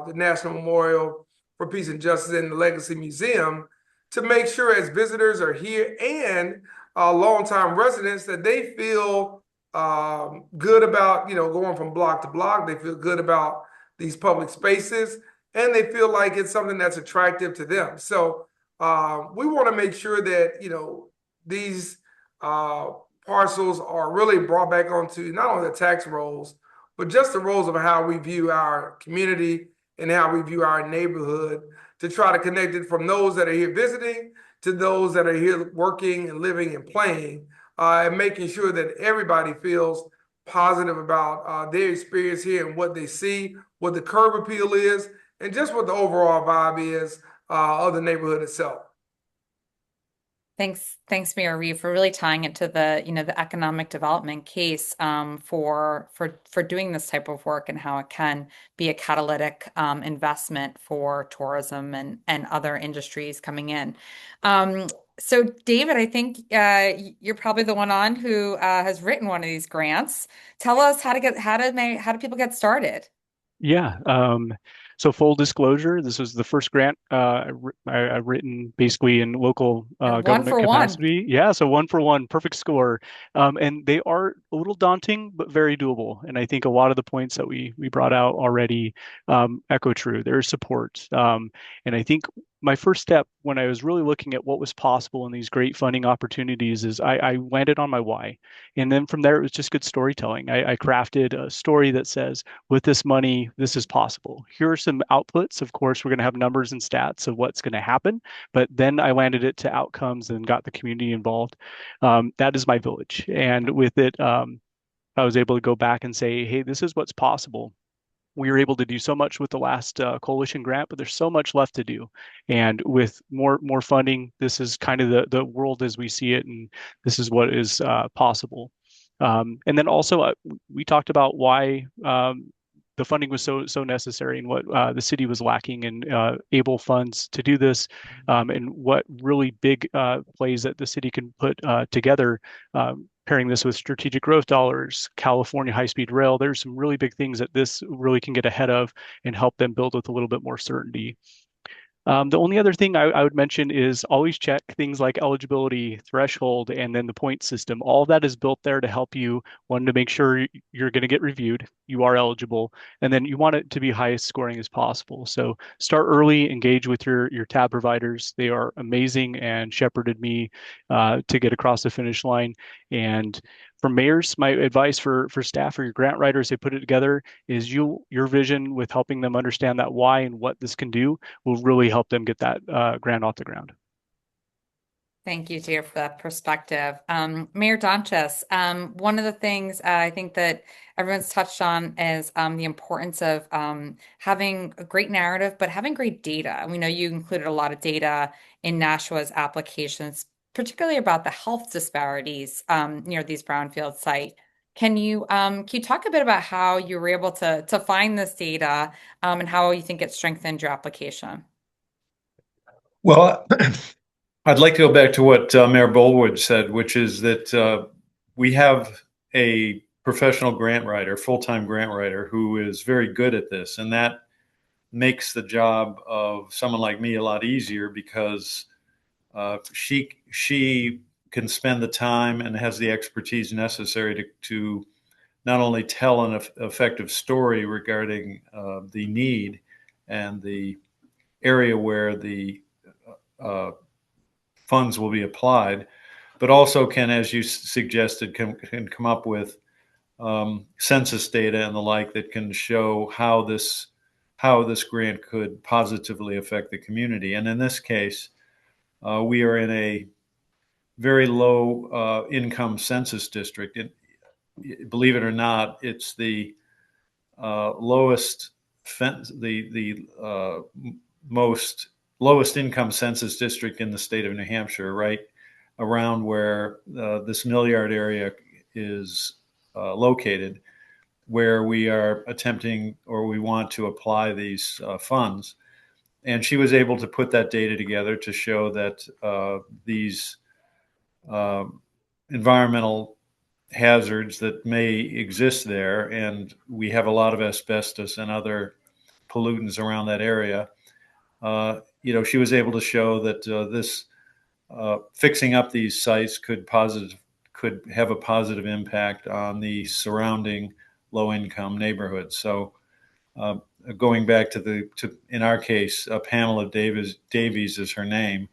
the National Memorial for Peace and Justice and the Legacy Museum to make sure as visitors are here and longtime residents that they feel good about, going from block to block. They feel good about these public spaces and they feel like it's something that's attractive to them. So we want to make sure that, these parcels are really brought back onto not only the tax rolls, but just the roles of how we view our community and how we view our neighborhood to try to connect it from those that are here visiting to those that are here working and living and playing, and making sure that everybody feels positive about their experience here and what they see, what the curb appeal is, and just what the overall vibe is of the neighborhood itself.
Thanks, Mayor Reeve, for really tying it to the, the economic development case for doing this type of work and how it can be a catalytic investment for tourism and other industries coming in. So, David, I think you're probably the one on who has written one of these grants. Tell us how do people get started?
Yeah. So full disclosure, this was the first grant I've written basically in local
And one
government
for one.
capacity. Yeah, so one for one, perfect score. And they are a little daunting, but very doable. And I think a lot of the points that we brought out already echo true. There's support. And I think my first step when I was really looking at what was possible in these great funding opportunities is I landed on my why. And then from there, it was just good storytelling. I crafted a story that says, with this money, this is possible. Here are some outputs. Of course, we're going to have numbers and stats of what's going to happen, but then I landed it to outcomes and got the community involved. That is my village. And with it, I was able to go back and say, hey, this is what's possible. We were able to do so much with the last coalition grant, but there's so much left to do. And with more funding, this is kind of the world as we see it, and this is what is possible. And then also we talked about why the funding was so necessary and what the city was lacking in able funds to do this, and what really big plays that the city can put together. Pairing this with strategic growth dollars, California high-speed rail, there's some really big things that this really can get ahead of and help them build with a little bit more certainty. The only other thing I would mention is always check things like eligibility threshold and then the point system. All of that is built there to help you, one, to make sure you're going to get reviewed, you are eligible, and then you want it to be highest scoring as possible. So start early, engage with your tab providers. They are amazing and shepherded me to get across the finish line. And for mayors, my advice for staff or your grant writers, they put it together is your vision with helping them understand that why and what this can do will really help them get that grant off the ground.
Thank you, Dear, for that perspective. Mayor Donches, one of the things I think that everyone's touched on is the importance of having a great narrative, but having great data. And we know you included a lot of data in Nashua's applications, particularly about the health disparities near these brownfield sites. Can you talk a bit about how you were able to find this data and how you think it strengthened your application?
Well, I'd like to go back to what Mayor Bolwood said, which is that we have a professional grant writer, full-time grant writer, who is very good at this, and that makes the job of someone like me a lot easier because she can spend the time and has the expertise necessary to not only tell an effective story regarding the need and the area where the funds will be applied, but also can, as you suggested, can come up with census data and the like that can show how this grant could positively affect the community. And in this case, we are in a very low income census district. Believe it or not, it's the lowest, most lowest income census district in the state of New Hampshire, right around where this mill yard area is located, where we are attempting or we want to apply these funds. And she was able to put that data together to show that these environmental hazards that may exist there, and we have a lot of asbestos and other pollutants around that area. She was able to show that this fixing up these sites could have a positive impact on the surrounding low-income neighborhoods. So, going back to in our case, Pamela Davies is her name.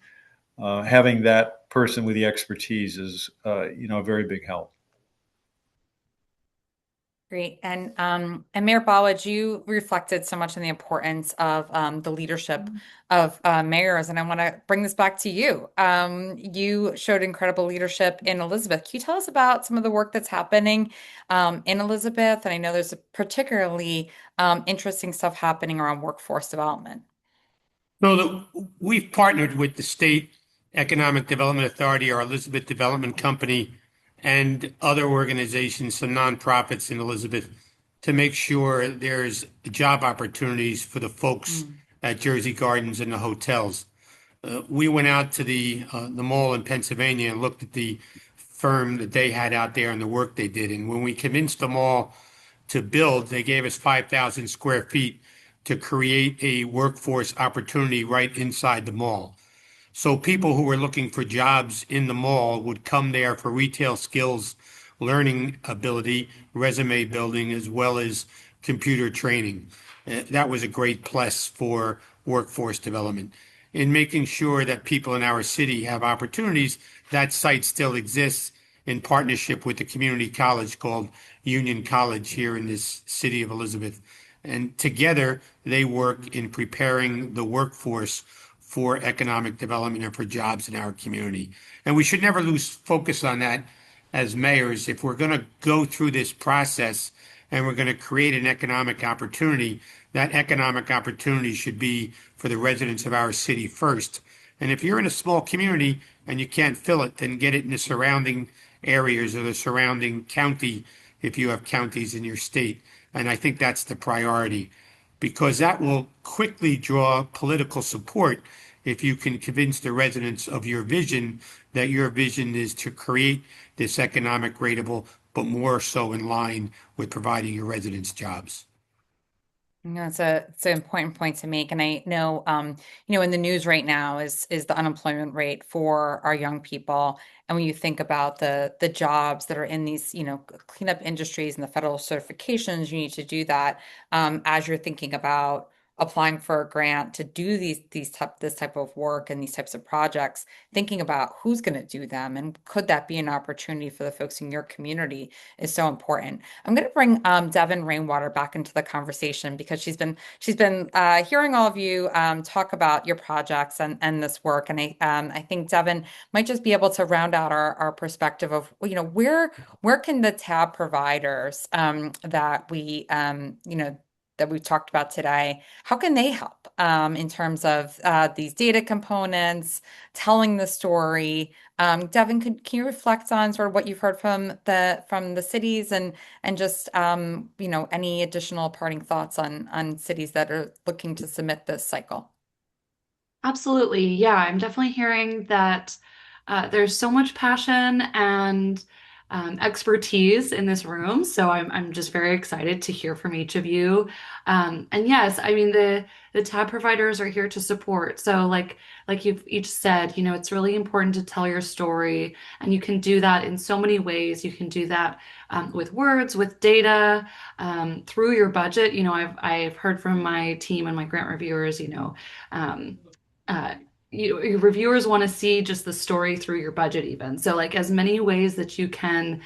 Having that person with the expertise is, a very big help.
Great. And Mayor Ballard, you reflected so much on the importance of the leadership of mayors, and I want to bring this back to you. You showed incredible leadership in Elizabeth. Can you tell us about some of the work that's happening in Elizabeth? And I know there's a particularly interesting stuff happening around workforce development.
We've partnered with the State Economic Development Authority, our Elizabeth Development Company, and other organizations, some nonprofits in Elizabeth, to make sure there's job opportunities for the folks at Jersey Gardens and the hotels. We went out to the mall in Pennsylvania and looked at the firm that they had out there and the work they did. And when we convinced the mall to build, they gave us 5,000 square feet to create a workforce opportunity right inside the mall. So people who were looking for jobs in the mall would come there for retail skills, learning ability, resume building, as well as computer training. That was a great plus for workforce development. In making sure that people in our city have opportunities, that site still exists in partnership with the community college called Union College here in this city of Elizabeth. And together, they work in preparing the workforce for economic development and for jobs in our community. And we should never lose focus on that as mayors. If we're going to go through this process and we're going to create an economic opportunity, that economic opportunity should be for the residents of our city first. And if you're in a small community and you can't fill it, then get it in the surrounding areas or the surrounding county if you have counties in your state. And I think that's the priority, because that will quickly draw political support if you can convince the residents of your vision, that your vision is to create this economic rateable, but more so in line with providing your residents jobs.
It's an important point to make. And I know, in the news right now is the unemployment rate for our young people. And when you think about the jobs that are in these, cleanup industries and the federal certifications, you need to do that as you're thinking about applying for a grant to do this type of work and these types of projects, thinking about who's going to do them and could that be an opportunity for the folks in your community is so important. I'm going to bring Devin Rainwater back into the conversation because she's been hearing all of you talk about your projects and this work, and I think Devin might just be able to round out our perspective of where can the tab providers that we've talked about today, how can they help in terms of these data components, telling the story? Devin, can you reflect on sort of what you've heard from the cities and just any additional parting thoughts on cities that are looking to submit this cycle?
Absolutely. Yeah, I'm definitely hearing that there's so much passion and expertise in this room. So I'm just very excited to hear from each of you. And yes, I mean the tab providers are here to support. So like you've each said, it's really important to tell your story, and you can do that in so many ways. You can do that with words, with data, through your budget. I've heard from my team and my grant reviewers, um, uh, your reviewers want to see just the story through your budget even. So like as many ways that you can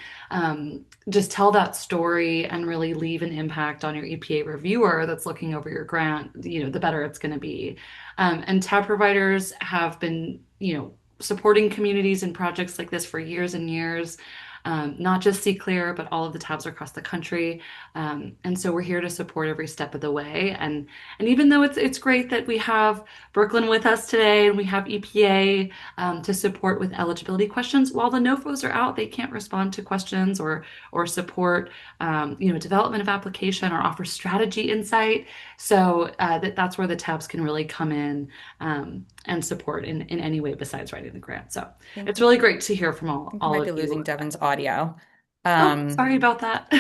just tell that story and really leave an impact on your EPA reviewer that's looking over your grant, the better it's going to be. And tab providers have been, supporting communities and projects like this for years and years. Not just See Clear, but all of the tabs across the country. And so we're here to support every step of the way. And even though it's great that we have Brooklyn with us today and we have EPA to support with eligibility questions, while the NOFOs are out, they can't respond to questions or support development of application or offer strategy insight. So that's where the tabs can really come in and support in any way besides writing the grant. So it's really great to hear from
I think we
all
might
of
be
you.
losing Devin's audio.
Oh, sorry about that.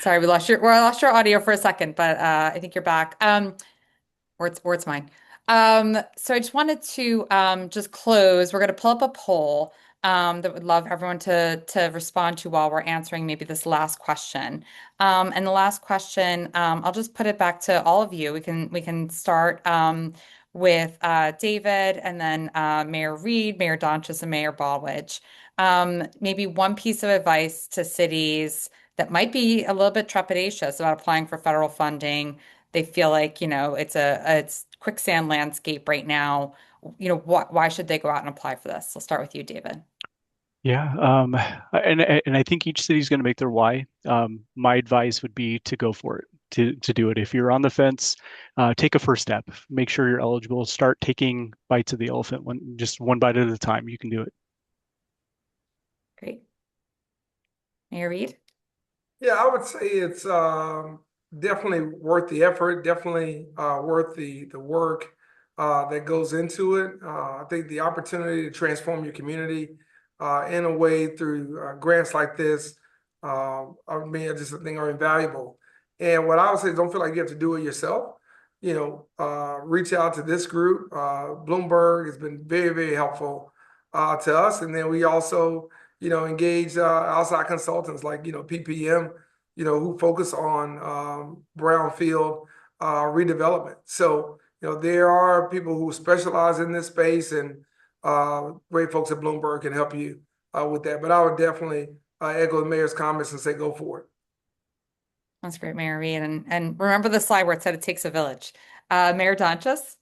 Sorry, we lost your audio for a second, but I think you're back. Or it's mine. So I just wanted to just close. We're going to pull up a poll that would love everyone to respond to while we're answering maybe this last question. And the last question, I'll just put it back to all of you. We can start with David, and then Mayor Reed, Mayor Donches, and Mayor Baldwin. Maybe one piece of advice to cities that might be a little bit trepidatious about applying for federal funding. They feel like, it's quicksand landscape right now. Why should they go out and apply for this? I'll start with you, David.
Yeah, and I think each city's going to make their why. My advice would be to go for it, to do it. If you're on the fence, take a first step. Make sure you're eligible. Start taking bites of the elephant, just one bite at a time. You can do it.
Great. Mayor Reed?
Yeah, I would say it's definitely worth the effort, definitely worth the work that goes into it. I think the opportunity to transform your community in a way through grants like this, I just think are invaluable. And what I would say is don't feel like you have to do it yourself. Reach out to this group. Bloomberg has been very, very helpful to us. And then we also engage outside consultants like, PPM, who focus on brownfield redevelopment. So, there are people who specialize in this space, and great folks at Bloomberg can help you with that. But I would definitely echo the mayor's comments and say go for it.
That's great, Mayor Reed. And remember the slide where it said it takes a village. Mayor Donches?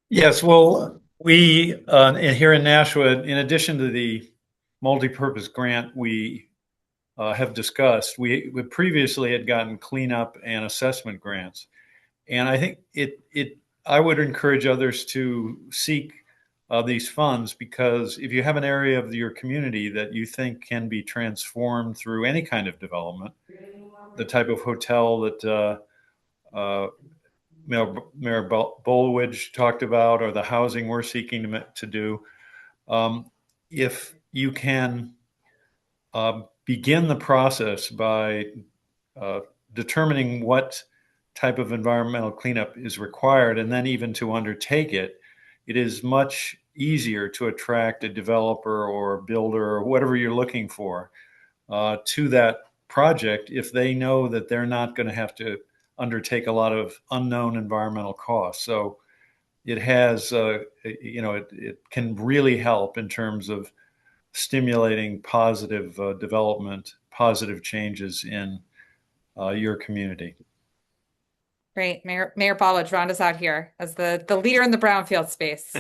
Yes, well, we here in Nashua, in addition to the multi-purpose grant we have discussed, we previously had gotten cleanup and assessment grants, and I think I would encourage others to seek these funds, because if you have an area of your community that you think can be transformed through any kind of development, the type of hotel that Mayor Bolowich talked about, or the housing we're seeking to do, if you can begin the process by determining what type of environmental cleanup is required, and then even to undertake it, it is much easier to attract a developer or builder or whatever you're looking for to that project if they know that they're not going to have to undertake a lot of unknown environmental costs. So it has, it can really help in terms of stimulating positive development, positive changes in your community.
Great. Mayor Ballage, round us out here as the leader in the brownfield space.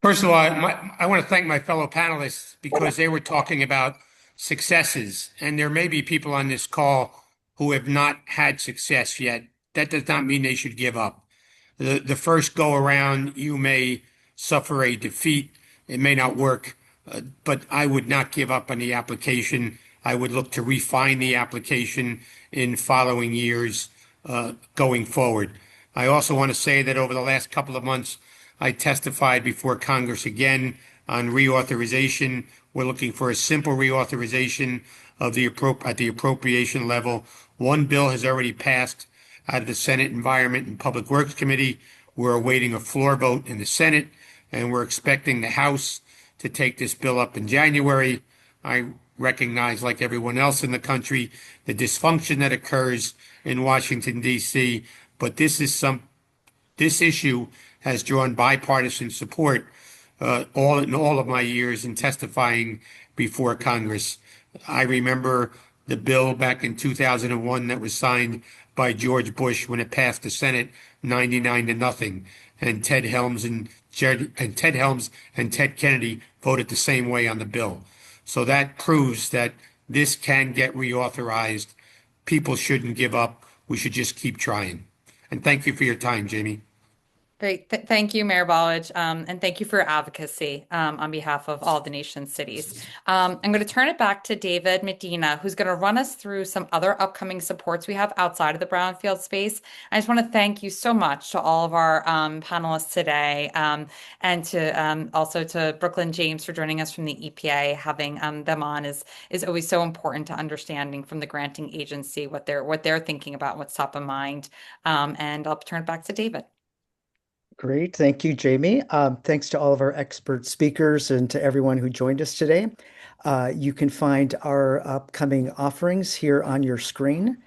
First of all, I want to thank my fellow panelists because they were talking about successes, and there may be people on this call who have not had success yet. That does not mean they should give up. The first go around, you may suffer a defeat. It may not work, but I would not give up on the application. I would look to refine the application in following years going forward. I also want to say that over the last couple of months, I testified before Congress again on reauthorization. We're looking for a simple reauthorization of at the appropriation level. One bill has already passed out of the Senate Environment and Public Works Committee. We're awaiting a floor vote in the Senate, and we're expecting the House to take this bill up in January. I recognize, like everyone else in the country, the dysfunction that occurs in Washington, D.C., but this issue has drawn bipartisan support in all of my years in testifying before Congress. I remember the bill back in 2001 that was signed by George Bush when it passed the Senate 99-0, and Ted Helms and Ted Kennedy voted the same way on the bill. So that proves that this can get reauthorized. People shouldn't give up. We should just keep trying. And thank you for your time, Jamie.
Great. Thank you, Mayor Ballage, and thank you for your advocacy on behalf of all the nation's cities. I'm going to turn it back to David Medina, who's going to run us through some other upcoming supports we have outside of the brownfield space. I just want to thank you so much to all of our panelists today, and to also to Brooklyn James for joining us from the EPA. Having them on is always so important to understanding from the granting agency what they're thinking about, what's top of mind. And I'll turn it back to David.
Great. Thank you, Jamie. Thanks to all of our expert speakers and to everyone who joined us today. You can find our upcoming offerings here on your screen.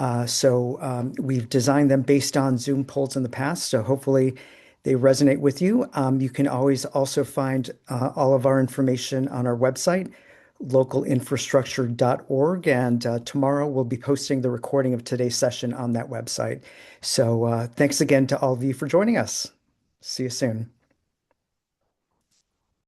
We've designed them based on Zoom polls in the past, so hopefully they resonate with you. You can always also find all of our information on our website, localinfrastructure.org. And tomorrow we'll be posting the recording of today's session on that website. So thanks again to all of you for joining us. See you soon.